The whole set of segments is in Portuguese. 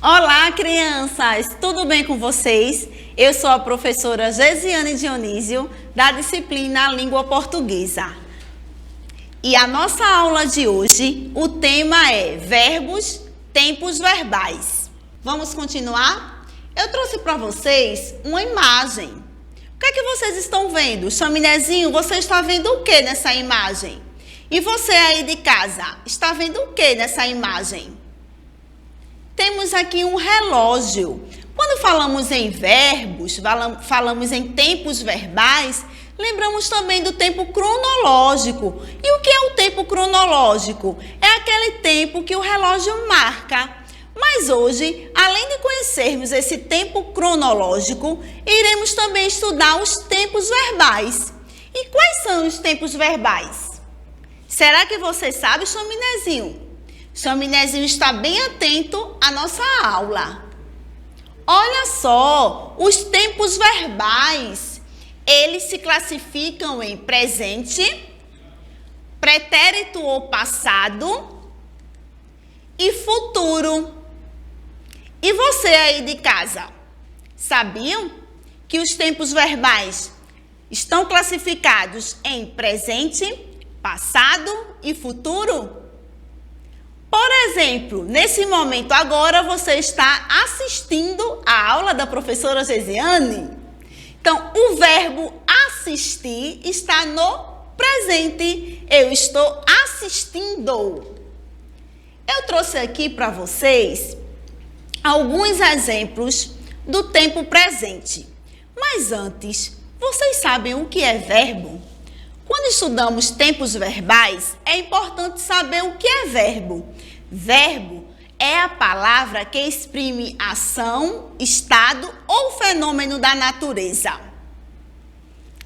Olá, crianças! Tudo bem com vocês? Eu sou a professora Gesiane Dionísio, da disciplina Língua Portuguesa. E a nossa aula de hoje, o tema é verbos, tempos verbais. Vamos continuar? Eu trouxe para vocês uma imagem. O que é que vocês estão vendo? Chaminézinho, você está vendo o que nessa imagem? E você aí de casa, está vendo o que nessa imagem? Temos aqui um relógio. Quando falamos em verbos, falamos em tempos verbais, lembramos também do tempo cronológico. E o que é o tempo cronológico? É aquele tempo que o relógio marca. Mas hoje, além de conhecermos esse tempo cronológico, iremos também estudar os tempos verbais. E quais são os tempos verbais? Será que você sabe, Chaminézinho? Chaminézinho está bem atento à nossa aula. Olha só, os tempos verbais, eles se classificam em presente, pretérito ou passado e futuro. E você aí de casa, sabiam que os tempos verbais estão classificados em presente, passado e futuro? Por exemplo, nesse momento agora você está assistindo a aula da professora Gesiane. Então, o verbo assistir está no presente. Eu estou assistindo. Eu trouxe aqui para vocês alguns exemplos do tempo presente. Mas antes, vocês sabem o que é verbo? Quando estudamos tempos verbais, é importante saber o que é verbo. Verbo é a palavra que exprime ação, estado ou fenômeno da natureza.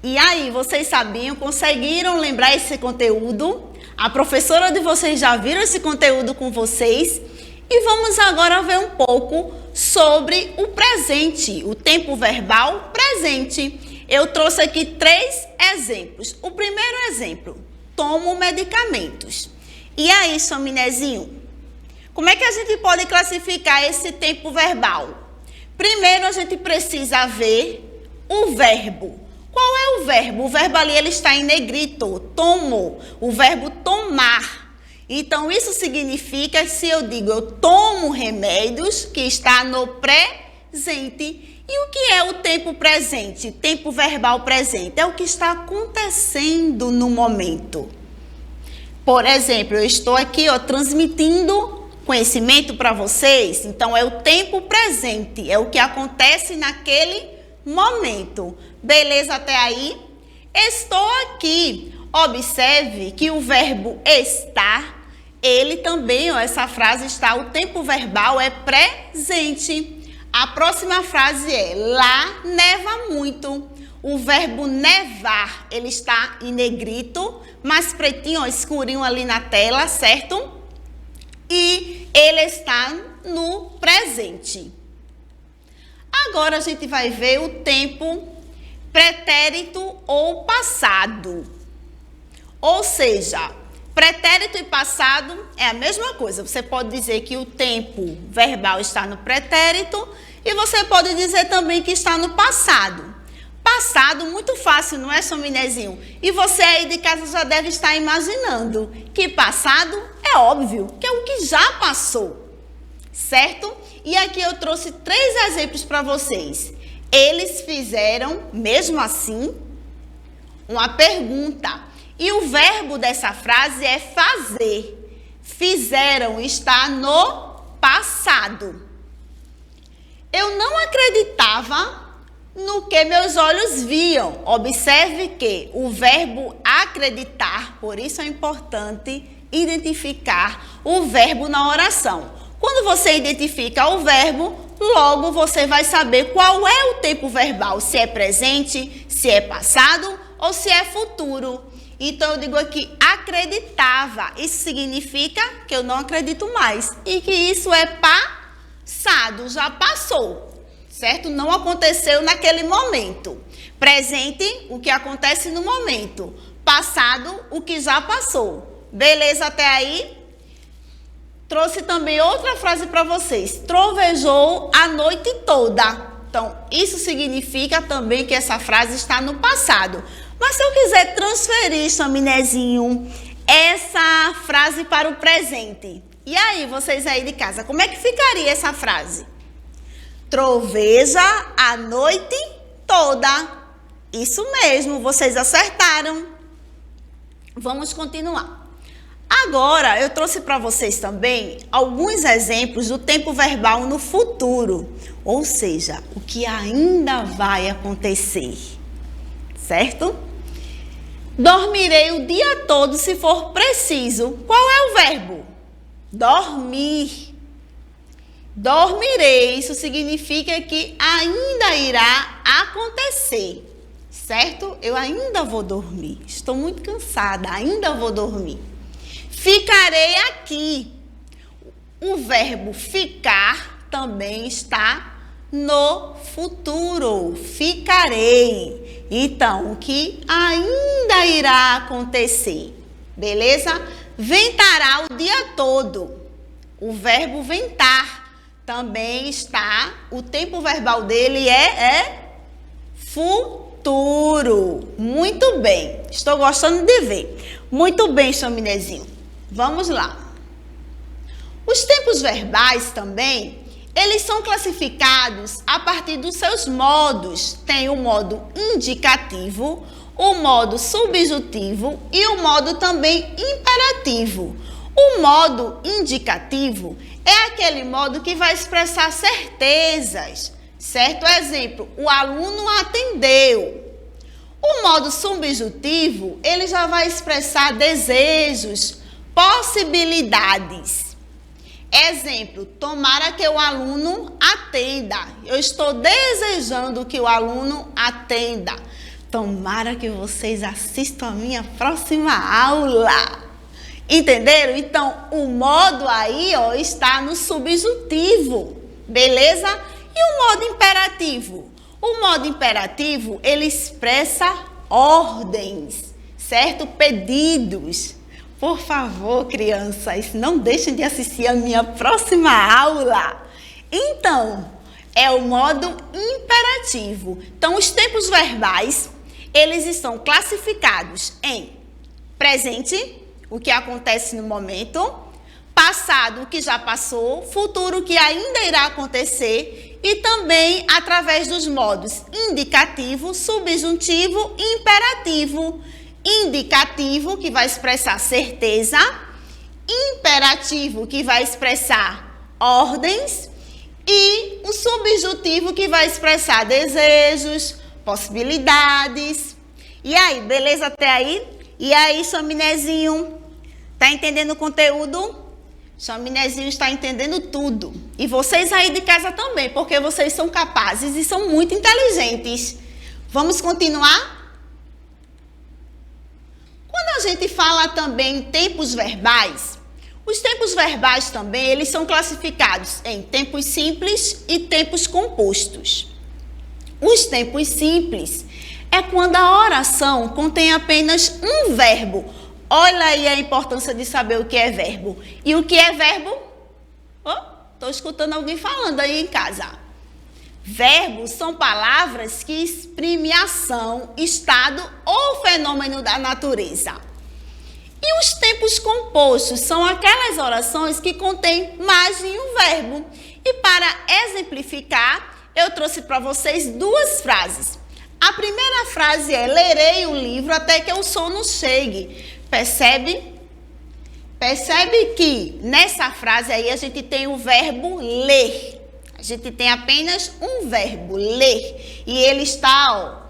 E aí, vocês sabiam, conseguiram lembrar esse conteúdo? A professora de vocês já viram esse conteúdo com vocês? E vamos agora ver um pouco sobre o presente, o tempo verbal presente. Eu trouxe aqui 3 exemplos. O primeiro exemplo, tomo medicamentos. E aí, Chaminézinho, como é que a gente pode classificar esse tempo verbal? Primeiro, a gente precisa ver o verbo. Qual é o verbo? O verbo ali ele está em negrito, tomou. O verbo tomar. Então, isso significa, se eu digo eu tomo remédios, que está no presente. E o que é o tempo presente? Tempo verbal presente é o que está acontecendo no momento. Por exemplo, eu estou aqui transmitindo conhecimento para vocês. Então, é o tempo presente, é o que acontece naquele momento. Beleza até aí? Estou aqui. Observe que o verbo estar, ele também, essa frase está, o tempo verbal é presente. A próxima frase é, lá neva muito. O verbo nevar, ele está em negrito, mais pretinho, escurinho ali na tela, certo? E ele está no presente. Agora a gente vai ver o tempo pretérito ou passado. Ou seja, pretérito e passado é a mesma coisa. Você pode dizer que o tempo verbal está no pretérito e você pode dizer também que está no passado. Passado, muito fácil, não é, Chaminézinho? E você aí de casa já deve estar imaginando que passado é óbvio, que é o que já passou, certo? E aqui eu trouxe 3 exemplos para vocês. Eles fizeram, mesmo assim, uma pergunta. E o verbo dessa frase é fazer. Fizeram está no passado. Eu não acreditava no que meus olhos viam. Observe que o verbo acreditar, por isso é importante identificar o verbo na oração. Quando você identifica o verbo, logo você vai saber qual é o tempo verbal, se é presente, se é passado ou se é futuro. Então, eu digo aqui, acreditava. Isso significa que eu não acredito mais. E que isso é passado, já passou, certo? Não aconteceu naquele momento. Presente, o que acontece no momento. Passado, o que já passou. Beleza até aí? Trouxe também outra frase para vocês. Trovejou a noite toda. Então, isso significa também que essa frase está no passado. Mas se eu quiser transferir, Chaminézinho, essa frase para o presente. E aí, vocês aí de casa, como é que ficaria essa frase? Troveja a noite toda. Isso mesmo, vocês acertaram. Vamos continuar. Agora, eu trouxe para vocês também alguns exemplos do tempo verbal no futuro. Ou seja, o que ainda vai acontecer. Certo? Dormirei o dia todo se for preciso. Qual é o verbo? Dormir. Dormirei, isso significa que ainda irá acontecer, certo? Eu ainda vou dormir, estou muito cansada, ainda vou dormir. Ficarei aqui. O verbo ficar também está no futuro, ficarei. Então, o que ainda irá acontecer, beleza? Ventará o dia todo. O verbo ventar também está, o tempo verbal dele é futuro. Muito bem, estou gostando de ver. Muito bem, Chaminézinho. Vamos lá. Os tempos verbais também, eles são classificados a partir dos seus modos. Tem o modo indicativo, o modo subjuntivo e o modo também imperativo. O modo indicativo é aquele modo que vai expressar certezas, certo? Exemplo, o aluno atendeu. O modo subjuntivo, ele já vai expressar desejos, possibilidades. Exemplo, tomara que o aluno atenda. Eu estou desejando que o aluno atenda. Tomara que vocês assistam a minha próxima aula. Entenderam? Então, o modo aí, ó, está no subjuntivo, beleza? E o modo imperativo? O modo imperativo, ele expressa ordens, certo? Pedidos. Por favor, crianças, não deixem de assistir a minha próxima aula. Então, é o modo imperativo. Então, os tempos verbais, eles estão classificados em presente, o que acontece no momento, passado, o que já passou, futuro, o que ainda irá acontecer, e também através dos modos indicativo, subjuntivo e imperativo. Indicativo, que vai expressar certeza, imperativo, que vai expressar ordens, e o subjuntivo, que vai expressar desejos, possibilidades. E aí, beleza até aí? E aí, Chaminézinho, tá entendendo o conteúdo? Chaminézinho está entendendo tudo. E vocês aí de casa também, porque vocês são capazes e são muito inteligentes. Vamos continuar? Quando a gente fala também em tempos verbais, os tempos verbais também, eles são classificados em tempos simples e tempos compostos. Os tempos simples é quando a oração contém apenas um verbo. Olha aí a importância de saber o que é verbo. E o que é verbo? Estou escutando alguém falando aí em casa. Verbos são palavras que exprimem ação, estado ou fenômeno da natureza. E os tempos compostos são aquelas orações que contêm mais de um verbo. E para exemplificar, eu trouxe para vocês duas frases. A primeira frase é: lerei o livro até que o sono chegue. Percebe? Percebe que nessa frase aí a gente tem o verbo ler. A gente tem apenas um verbo, ler. E ele está,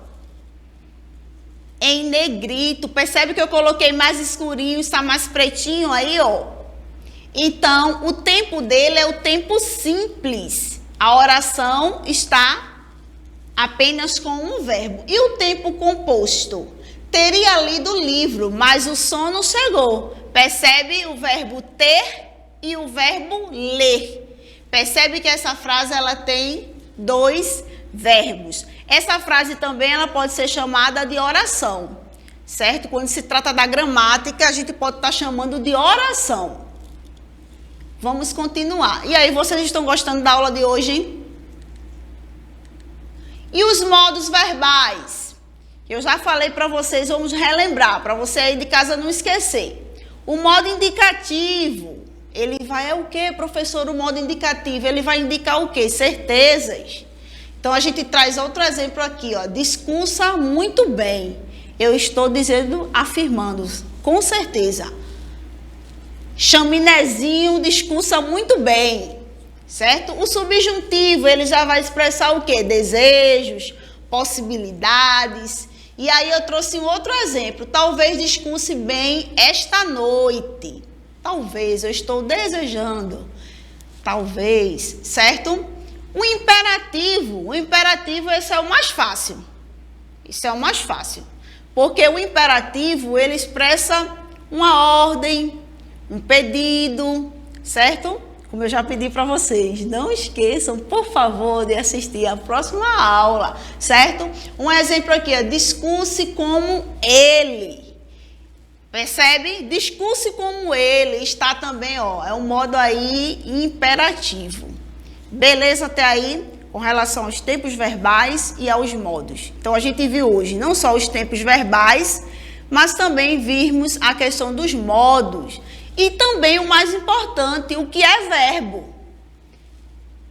em negrito. Percebe que eu coloquei mais escurinho, está mais pretinho aí, ó. Então, o tempo dele é o tempo simples. A oração está apenas com um verbo. E o tempo composto? Teria lido o livro, mas o sono chegou. Percebe o verbo ter e o verbo ler. Percebe que essa frase ela tem dois verbos. Essa frase também ela pode ser chamada de oração, certo? Quando se trata da gramática, a gente pode estar chamando de oração. Vamos continuar. E aí, vocês estão gostando da aula de hoje? E os modos verbais? Eu já falei para vocês, vamos relembrar, para você aí de casa não esquecer. O modo indicativo, ele vai o quê, professor? O modo indicativo, ele vai indicar o quê? Certezas. Então, a gente traz outro exemplo aqui, ó. Discursa muito bem. Eu estou dizendo, afirmando, com certeza. Chaminézinho discursa muito bem, certo? O subjuntivo, ele já vai expressar o quê? Desejos, possibilidades. E aí eu trouxe um outro exemplo. Talvez discurse bem esta noite. Talvez, eu estou desejando. Talvez, certo? O imperativo, esse é o mais fácil. Isso é o mais fácil. Porque o imperativo, ele expressa uma ordem, um pedido, certo? Como eu já pedi para vocês, não esqueçam, por favor, de assistir a próxima aula, certo? Um exemplo aqui, ó, discurse como ele. Percebe? Discurse como ele está também, ó, é um modo aí imperativo. Beleza até aí? Com relação aos tempos verbais e aos modos. Então, a gente viu hoje não só os tempos verbais, mas também vimos a questão dos modos. E também o mais importante, o que é verbo.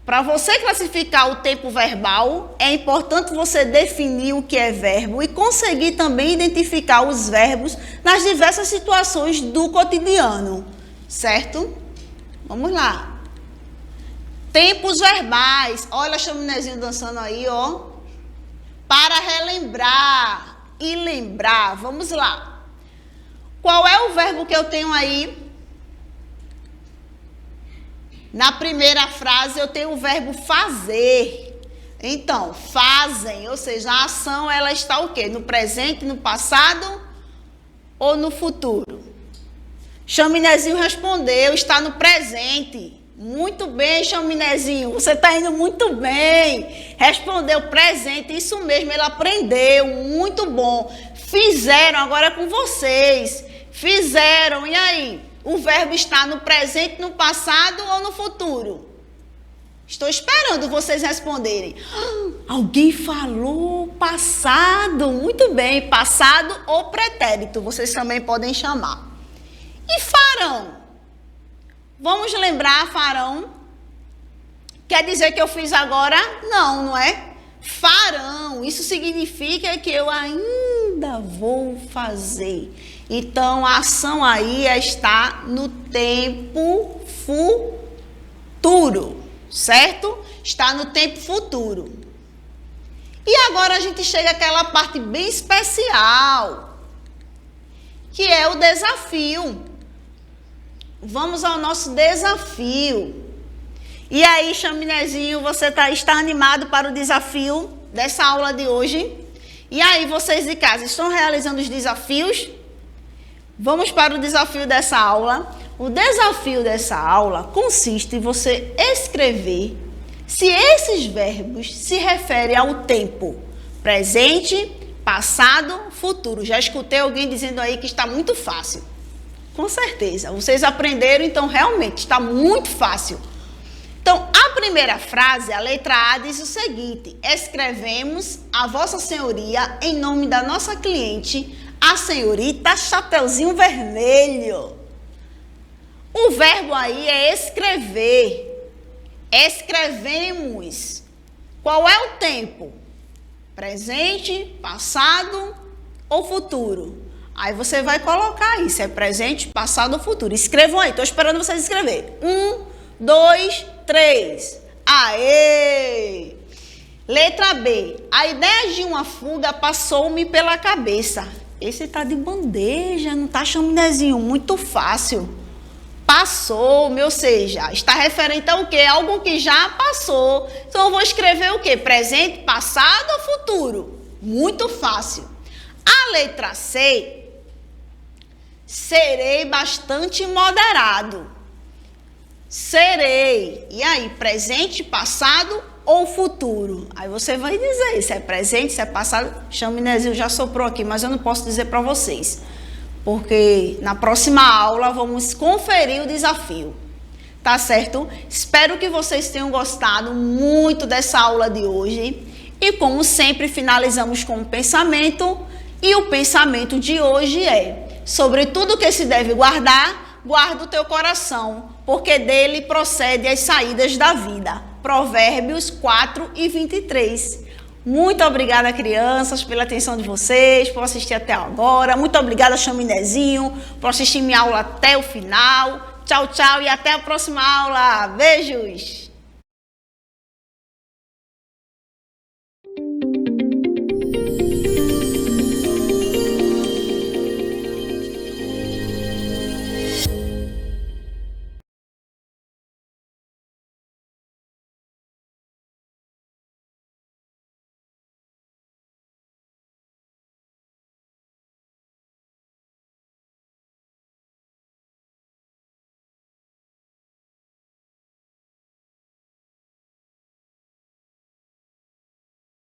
Para você classificar o tempo verbal, é importante você definir o que é verbo e conseguir também identificar os verbos nas diversas situações do cotidiano, certo? Vamos lá. Tempos verbais. Olha a chaminézinho dançando aí, ó. Para relembrar e lembrar. Vamos lá. Qual é o verbo que eu tenho aí? Na primeira frase eu tenho o verbo fazer. Então, fazem, ou seja, a ação ela está o quê? No presente, no passado ou no futuro? Chaminézinho respondeu, está no presente. Muito bem, Chaminézinho, você está indo muito bem. Respondeu presente, isso mesmo, ele aprendeu, muito bom. Fizeram, agora é com vocês. Fizeram, e aí? O verbo está no presente, no passado ou no futuro? Estou esperando vocês responderem. Alguém falou passado, muito bem, passado ou pretérito, vocês também podem chamar. E farão? Vamos lembrar, farão? Quer dizer que eu fiz agora? Não, não é? Farão, isso significa que eu ainda vou fazer. Então, a ação aí está no tempo futuro, certo? Está no tempo futuro. E agora a gente chega àquela parte bem especial, que é o desafio. Vamos ao nosso desafio. E aí, Chaminézinho, você está animado para o desafio dessa aula de hoje? E aí, vocês de casa, estão realizando os desafios? Vamos para o desafio dessa aula. O desafio dessa aula consiste em você escrever se esses verbos se referem ao tempo presente, passado, futuro. Já escutei alguém dizendo aí que está muito fácil. Com certeza, vocês aprenderam, então realmente está muito fácil. Então, a primeira frase, a letra A, diz o seguinte: escrevemos a Vossa Senhoria em nome da nossa cliente, a senhorita Chapeuzinho Vermelho. O verbo aí é escrever. Escrevemos. Qual é o tempo? Presente, passado ou futuro? Aí você vai colocar aí, se é presente, passado ou futuro. Escrevam aí, estou esperando vocês escrever. 1, 2, 3. Aê! Letra B. A ideia de uma fuga passou-me pela cabeça. Esse tá de bandeja, não tá, Chaminézinho? Muito fácil. Passou-me, ou seja, está referente ao quê? Algo que já passou. Então eu vou escrever o quê? Presente, passado ou futuro? Muito fácil. A letra C. Serei bastante moderado. Serei. E aí, presente, passado ou futuro? Aí você vai dizer se é presente, se é passado. Chaminézinho já soprou aqui, mas eu não posso dizer para vocês. Porque na próxima aula vamos conferir o desafio. tá certo? Espero que vocês tenham gostado muito dessa aula de hoje. E como sempre, finalizamos com um pensamento. E o pensamento de hoje é: sobre tudo que se deve guardar, guarda o teu coração, porque dele procede as saídas da vida. Provérbios 4:23. Muito obrigada, crianças, pela atenção de vocês, por assistir até agora. Muito obrigada, Chaminezinho, por assistir minha aula até o final. Tchau, tchau e até a próxima aula. Beijos!